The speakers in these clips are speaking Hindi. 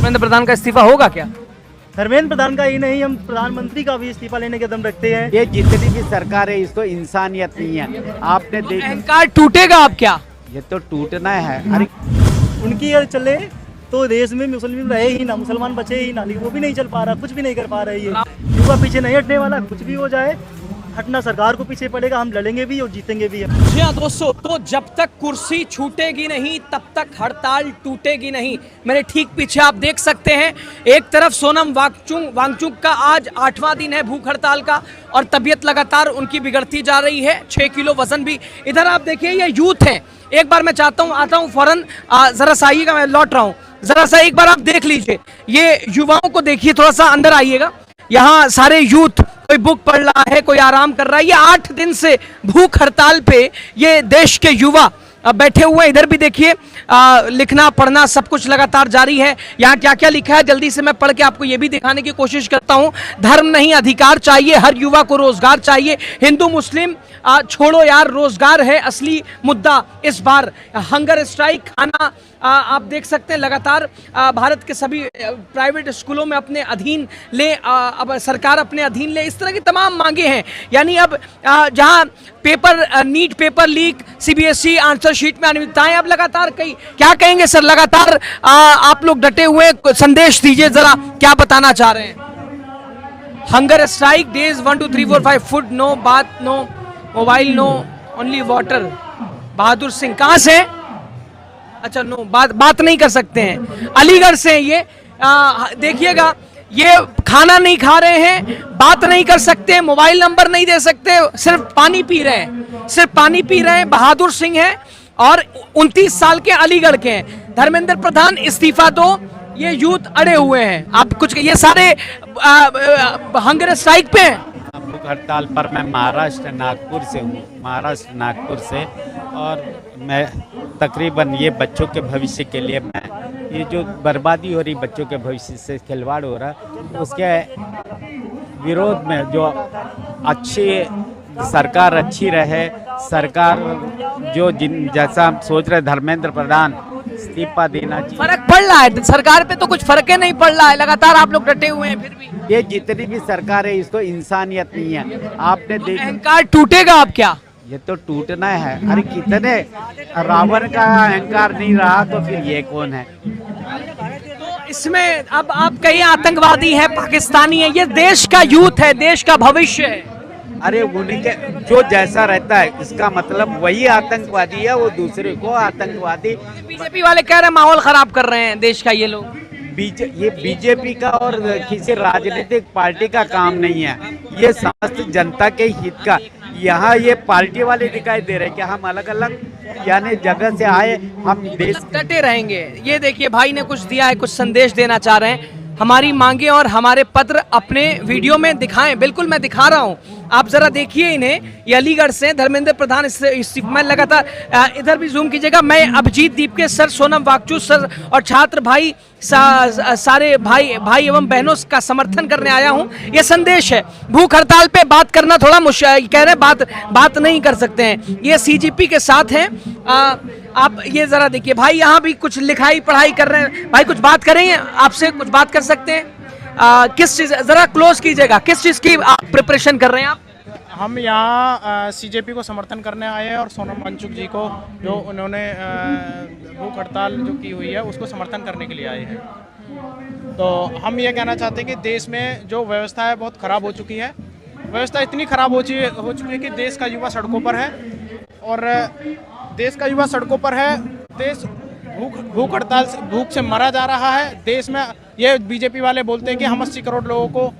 धर्मेंद्र प्रधान का इस्तीफा होगा क्या? धर्मेंद्र प्रधान का ही नहीं, हम प्रधानमंत्री का भी इस्तीफा लेने के दम रखते हैं। ये जितनी भी सरकार है इसको इंसानियत नहीं है। आपने देखा अहंकार टूटेगा अब क्या? ये तो टूटना है। अरे उनकी अगर चले तो देश में मुस्लिम रहे ही ना, मुसलमान बचे ही ना, लेकिन वो भी नहीं चल पा रहा, कुछ भी नहीं कर पा रही है। युवा पीछे नहीं हटने वाला, कुछ भी हो जाए हटना सरकार को पीछे पड़ेगा, हम लड़ेंगे भी और जीतेंगे भी। जी हाँ दोस्तों, तो जब तक कुर्सी छूटेगी नहीं तब तक हड़ताल टूटेगी नहीं। मेरे ठीक पीछे आप देख सकते हैं, एक तरफ सोनम वांगचुक का आज 8वां दिन है भूख हड़ताल का और तबीयत लगातार उनकी बिगड़ती जा रही है। 6 किलो वजन भी। इधर आप देखिए ये यूथ है। एक बार मैं चाहता हूँ आता हूँ फौरन, जरा सा आइएगा, मैं लौट रहा हूँ, जरा सा एक बार आप देख लीजिए ये युवाओं को देखिए, थोड़ा सा अंदर आइएगा। यहाँ सारे यूथ, कोई बुक पढ़ रहा है, कोई आराम कर रहा है। ये 8 दिन से भूख हड़ताल पे ये देश के युवा बैठे हुए। इधर भी देखिए लिखना पढ़ना सब कुछ लगातार जारी है। यहाँ क्या क्या लिखा है जल्दी से मैं पढ़ के आपको ये भी दिखाने की कोशिश करता हूँ। धर्म नहीं अधिकार चाहिए, हर युवा को रोजगार चाहिए, हिंदू मुस्लिम छोड़ो यार, रोजगार है असली मुद्दा इस बार। हंगर स्ट्राइक, खाना आप देख सकते हैं लगातार भारत के सभी प्राइवेट स्कूलों में अपने अधीन ले, अब सरकार अपने अधीन ले, इस तरह की तमाम मांगे हैं। यानी अब जहां paper NEET paper leak, CBSE answer sheet में अनियमितताएं, अब लगातार कई, क्या कहेंगे सर, लगातार आप लोग डटे हुए, संदेश दीजिए जरा, क्या बताना चाह रहे हैं? Hunger strike days 1 2 3 4 5, food no, बात no, mobile no, only water. Bahadur Singh कहां से? अच्छा नो, बात नहीं कर सकते हैं, अलीगढ़ से ये। देखिएगा ये खाना नहीं खा रहे हैं, बात नहीं कर सकते, मोबाइल नंबर नहीं दे सकते, सिर्फ पानी पी रहे हैं, सिर्फ पानी पी रहे हैं। बहादुर सिंह है और 29 साल के अलीगढ़ के हैं। धर्मेंद्र प्रधान इस्तीफा दो, ये यूथ अड़े हुए हैं। आप कुछ, ये सारे हंगर स्ट्राइक पे हैं। भूख हड़ताल पर मैं महाराष्ट्र नागपुर से हूँ, महाराष्ट्र नागपुर से, और मैं तकरीबन ये बच्चों के भविष्य के लिए, मैं ये जो बर्बादी हो रही बच्चों के भविष्य से खिलवाड़ हो रहा है, उसके विरोध में जो अच्छी सरकार अच्छी रहे, सरकार जो जैसा हम सोच रहे धर्मेंद्र प्रधान इस्तीफा देना चाहिए। फर्क पड़ रहा है सरकार पे? तो कुछ फर्क ही नहीं पड़ रहा है, लगातार आप लोग डटे हुए हैं। फिर भी ये जितनी भी सरकार है इसको इंसानियत नहीं है। आपने देखा अहंकार टूटेगा अब क्या? ये तो टूटना है। अरे कितने, रावण का अहंकार नहीं रहा तो फिर ये कौन है? तो इसमें अब आप कहीं आतंकवादी है, पाकिस्तानी है, ये देश का यूथ है, देश का भविष्य है। अरे उन्हीं के जो जैसा रहता है इसका मतलब वही आतंकवादी है, वो दूसरे को आतंकवादी। बीजेपी वाले कह रहे हैं माहौल खराब कर रहे हैं देश का ये लोग। ये बीजेपी का और किसी राजनीतिक पार्टी का काम नहीं है, ये समस्त जनता के हित का। यहाँ ये पार्टी वाले दिखाई दे रहे हैं कि हम अलग अलग यानी जगह से आए, हम देश डटे रहेंगे। ये देखिए भाई ने कुछ दिया है, कुछ संदेश देना चाह रहे हैं। हमारी मांगे और हमारे पत्र अपने वीडियो में दिखाएं। बिल्कुल मैं दिखा रहा हूं, आप जरा देखिए इन्हें। ये अलीगढ़ से धर्मेंद्र प्रधान मैं लगातार, इधर भी जूम कीजिएगा। मैं अभिजीत दीपके सर, सोनम वांगचुक सर और छात्र भाई सारे भाई एवं बहनों का समर्थन करने आया हूं। ये संदेश है, भूख हड़ताल पे बात करना थोड़ा मुश्किल, कह रहे हैं बात नहीं कर सकते हैं। ये सीजीपी के साथ हैं। आप ये जरा देखिए भाई, यहाँ भी कुछ लिखाई पढ़ाई कर रहे हैं भाई, कुछ बात करेंगे आपसे, कुछ बात कर सकते हैं? किस चीज, जरा क्लोज कीजिएगा, किस चीज की आप प्रिपरेशन कर रहे हैं आप? हम यहाँ सीजेपी को समर्थन करने आए हैं और सोनम वांगचुक जी को, जो उन्होंने भूख हड़ताल जो की हुई है उसको समर्थन करने के लिए आए हैं। तो हम ये कहना चाहते हैं कि देश में जो व्यवस्था है बहुत ख़राब हो चुकी है। व्यवस्था इतनी ख़राब हो चुकी है कि देश का युवा सड़कों पर है, और देश का युवा सड़कों पर है। देश भूख हड़ताल से, भूख से मरा जा रहा है। देश में ये बीजेपी वाले बोलते हैं कि हम 80 करोड़ लोगों को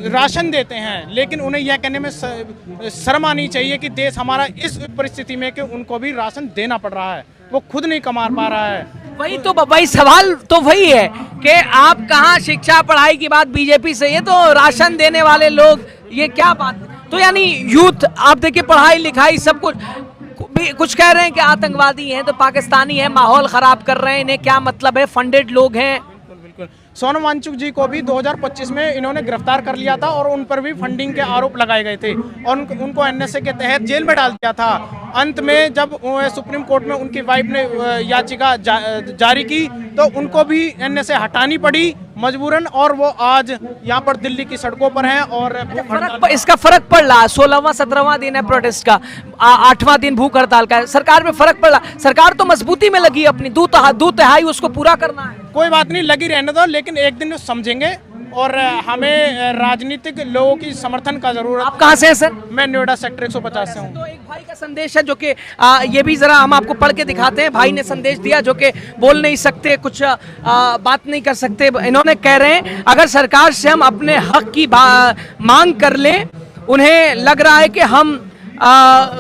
राशन देते हैं, लेकिन उन्हें यह कहने में शर्म आनी चाहिए कि देश हमारा इस परिस्थिति में कि उनको भी राशन देना पड़ रहा है, वो खुद नहीं कमा पा रहा है। वही तो भाई सवाल तो वही है कि आप कहाँ शिक्षा पढ़ाई की बात बीजेपी से, ये तो राशन देने वाले लोग, ये क्या बात? तो यानी यूथ आप देखिए, पढ़ाई लिखाई सब कुछ कह रहे हैं कि आतंकवादी हैं तो पाकिस्तानी हैं, माहौल खराब कर रहे हैं, इन्हें क्या मतलब है, फंडेड लोग हैं। बिल्कुल। सोनम वांगचुक जी को भी 2025 में इन्होंने गिरफ्तार कर लिया था और उन पर भी फंडिंग के आरोप लगाए गए थे और उनको एनएसए के तहत जेल में डाल दिया था। अंत में जब सुप्रीम कोर्ट में उनकी वाइफ ने याचिका जारी की तो उनको भी एनएसए हटानी पड़ी मजबूरन और वो आज यहाँ पर दिल्ली की सड़कों पर हैं और इसका फर्क पड़ रहा है। 16वां 17वां दिन है प्रोटेस्ट का, 8वां दिन भूख हड़ताल का है। सरकार में फर्क पड़ रहा। सरकार तो मजबूती में लगी अपनी, दो तिहाई उसको पूरा करना है। कोई बात नहीं, लगी रहने दो, लेकिन एक दिन समझेंगे और हमें राजनीतिक लोगों की समर्थन का जरूरत। आप कहाँ से हैं सर? मैं नोएडा सेक्टर 150 से हूँ। तो एक भाई का संदेश है जो कि ये भी जरा हम आपको पढ़ के दिखाते हैं। भाई ने संदेश दिया जो कि बोल नहीं सकते, कुछ बात नहीं कर सकते। इन्होंने कह रहे हैं अगर सरकार से हम अपने हक की मांग कर लें, उन्हें लग रहा है कि हम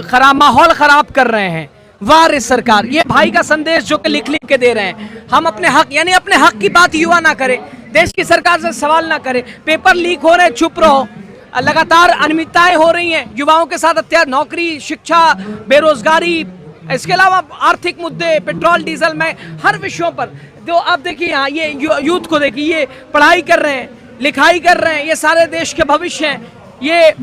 खराब माहौल खराब कर रहे हैं। वाह रे सरकार, ये भाई का संदेश जो कि लिख के दे रहे हैं। हम अपने हक यानी अपने हक की बात युवा ना करें, देश की सरकार से सवाल ना करें। पेपर लीक हो रहे हैं, चुप रहो। लगातार अनियमितताएं हो रही हैं युवाओं के साथ, अत्याचार, नौकरी, शिक्षा, बेरोजगारी, इसके अलावा आर्थिक मुद्दे, पेट्रोल डीजल में हर विषयों पर। तो आप देखिए यहाँ ये यूथ को देखिए, ये पढ़ाई कर रहे हैं, लिखाई कर रहे हैं, ये सारे देश के भविष्य हैं। ये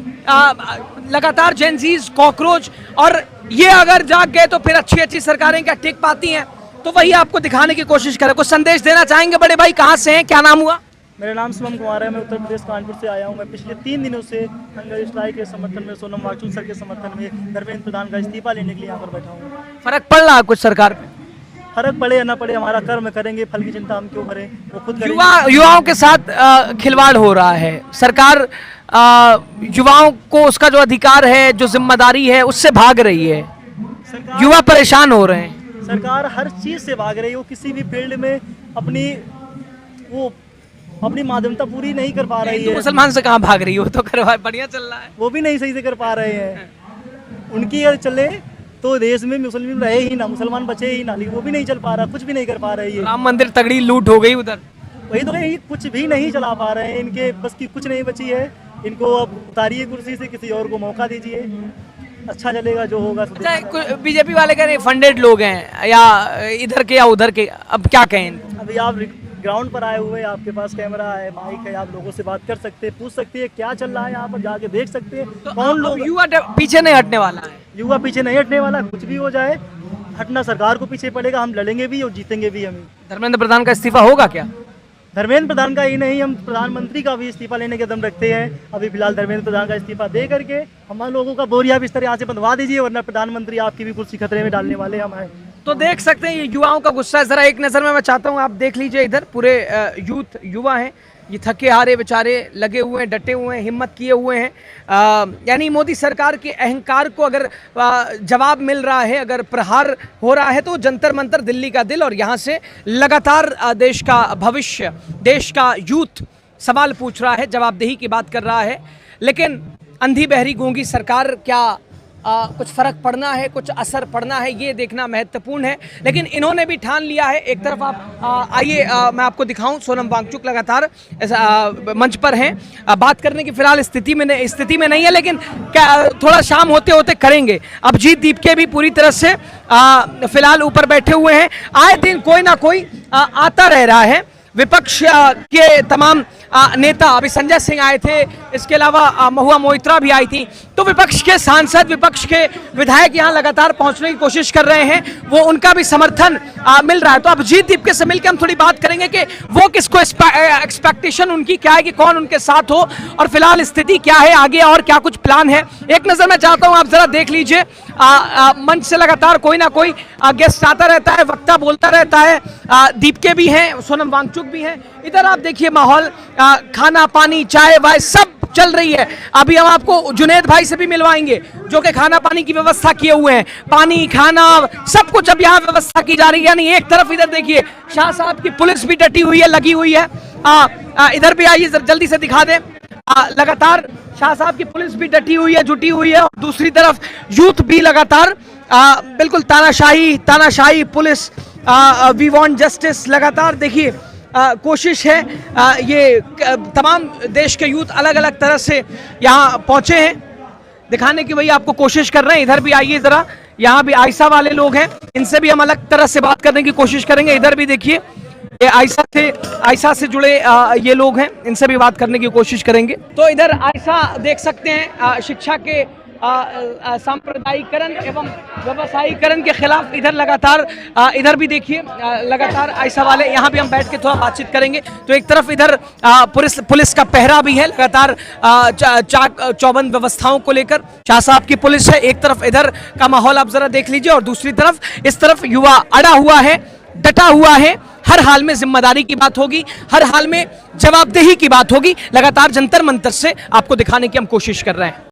लगातार जेनजीज, कॉकरोच, और ये अगर जाग गए तो फिर अच्छी अच्छी सरकारें क्या टिक पाती हैं? तो वही आपको दिखाने की कोशिश करें। कुछ संदेश देना चाहेंगे बड़े भाई? कहाँ से हैं, क्या नाम हुआ? मेरा नाम शुभम कुमार है, मैं उत्तर प्रदेश कानपुर से आया हूँ। मैं पिछले 3 दिनों से हंगर स्ट्राइक के समर्थन में, सोनम वांगचुक सर के समर्थन में, धर्मेंद्र प्रधान का इस्तीफा लेने के लिए यहाँ पर बैठा हूँ। फर्क पड़ रहा है कुछ सरकार पे? फर्क पड़े या ना पड़े, हमारा कर्म करेंगे, फल की चिंता हम क्यों करें, वो खुद करेंगे। युवाओं के साथ खिलवाड़ हो रहा है। सरकार युवाओं को उसका जो अधिकार है, जो जिम्मेदारी है, उससे भाग रही है। युवा परेशान हो रहे हैं। सरकार हर चीज से भाग रही है। वो किसी भी फील्ड में अपनी माध्यमता पूरी नहीं कर पा रही है। मुसलमान से कहाँ भाग रही है? वो तो करवा बढ़िया चल रहा है, वो भी नहीं सही से कर पा रहे हैं। उनकी अगर चले तो देश में मुस्लिम रहे ही ना, मुसलमान बचे ही ना, लेकिन वो भी नहीं चल पा रहा, कुछ भी नहीं कर पा रही है। राम मंदिर तगड़ी लूट हो गई उधर, वही तो कहीं कुछ भी नहीं चला पा रहे हैं। इनके बस की कुछ नहीं बची है। इनको अब उतारिए कुर्सी से, किसी और को मौका दीजिए, अच्छा चलेगा जो होगा। बीजेपी वाले कह रहे हैं फंडेड लोग हैं, या इधर के या उधर के, अब क्या कहें? अभी आप ग्राउंड पर आए हुए हैं, आपके पास कैमरा है, माइक है, आप लोगों से बात कर सकते हैं, पूछ सकते हैं क्या चल रहा है, यहाँ पर जाके देख सकते हैं। तो कौन लोग? युवा पीछे नहीं हटने वाला है। युवा पीछे नहीं हटने वाला, कुछ भी हो जाए, हटना सरकार को पीछे पड़ेगा। हम लड़ेंगे भी और जीतेंगे भी। हम धर्मेंद्र प्रधान का इस्तीफा होगा क्या? धर्मेंद्र प्रधान का ही नहीं, हम प्रधानमंत्री का भी इस्तीफा लेने के दम रखते हैं। अभी फिलहाल धर्मेंद्र प्रधान का इस्तीफा दे करके हम लोगों का बोरिया बिस्तर यहाँ से बंधवा दीजिए, वरना प्रधानमंत्री आपकी भी कुर्सी खतरे में डालने वाले हम हैं। तो देख सकते हैं ये युवाओं का गुस्सा है। जरा एक नज़र में मैं चाहता हूँ आप देख लीजिए, इधर पूरे यूथ युवा हैं, ये थके हारे बेचारे लगे हुए हैं, डटे हुए हैं, हिम्मत किए हुए हैं। यानी मोदी सरकार के अहंकार को अगर जवाब मिल रहा है, अगर प्रहार हो रहा है, तो जंतर मंतर दिल्ली का दिल, और यहाँ से लगातार देश का भविष्य, देश का यूथ सवाल पूछ रहा है, जवाबदेही की बात कर रहा है। लेकिन अंधी बहरी गूंगी सरकार, क्या कुछ फर्क पड़ना है, कुछ असर पड़ना है, ये देखना महत्वपूर्ण है। लेकिन इन्होंने भी ठान लिया है। एक तरफ आप आइए मैं आपको दिखाऊं, सोनम वांगचुक लगातार मंच पर हैं, बात करने की फिलहाल स्थिति में नहीं है, लेकिन थोड़ा शाम होते होते करेंगे। अभिजीत दीपके भी पूरी तरह से फिलहाल ऊपर बैठे हुए हैं। आए दिन कोई ना कोई आता रह रहा है। विपक्ष के तमाम नेता, अभी संजय सिंह आए थे, इसके अलावा महुआ मोइत्रा भी आई थी। तो विपक्ष के सांसद, विपक्ष के विधायक यहाँ लगातार पहुंचने की कोशिश कर रहे हैं, वो उनका भी समर्थन मिल रहा है। तो अभिजीत दीपके से मिलकर हम थोड़ी बात करेंगे कि वो किसको एक्सपेक्टेशन उनकी क्या है, कि कौन उनके साथ हो, और फिलहाल स्थिति क्या है आगे, और क्या कुछ प्लान है। एक नजर मैं चाहता हूँ आप जरा देख लीजिए, मंच से लगातार कोई ना कोई गेस्ट आता रहता है, वक्ता बोलता रहता है। दीपके भी हैं, सोनम वांगचुक भी हैं। इधर आप देखिए माहौल, खाना पानी, चाय वाय सब चल रही है। अभी हम आपको जुनेद भाई से भी मिलवाएंगे, जो कि खाना पानी की व्यवस्था किए हुए हैं। पानी, खाना, सब कुछ अब यहाँ व्यवस्था की जा रही है। यानी एक तरफ इधर देखिए शाह साहब की पुलिस भी डटी हुई है, लगी हुई है। इधर भी आइए, जल्दी से दिखा दें। लगातार शाह साहब की पुलिस भी डटी हुई है, जुटी हुई है। और दूसरी तरफ यूथ भी लगातार बिल्कुल तानाशाही पुलिस, वी वांट जस्टिस, लगातार देखिए कोशिश है। ये तमाम देश के यूथ अलग अलग तरह से यहाँ पहुँचे हैं, दिखाने की वही आपको कोशिश कर रहे हैं। इधर भी आइए जरा, यहाँ भी आयशा वाले लोग हैं, इनसे भी हम अलग तरह से बात करने की कोशिश करेंगे। इधर भी देखिए ये आयशा से जुड़े ये लोग हैं, इनसे भी बात करने की कोशिश करेंगे। तो इधर आयशा देख सकते हैं शिक्षा के सांप्रदायिकरण एवं व्यवसायीकरण के खिलाफ इधर लगातार इधर भी देखिए लगातार आयशा वाले, यहाँ भी हम बैठ के थोड़ा बातचीत करेंगे। तो एक तरफ इधर पुलिस का पहरा भी है लगातार चाक चौबंद व्यवस्थाओं को लेकर, शाह साहब की पुलिस है। एक तरफ इधर का माहौल आप जरा देख लीजिए और दूसरी तरफ इस तरफ युवा अड़ा हुआ है, डटा हुआ है। हर हाल में जिम्मेदारी की बात होगी, हर हाल में जवाबदेही की बात होगी। लगातार जंतर मंतर से आपको दिखाने की हम कोशिश कर रहे हैं।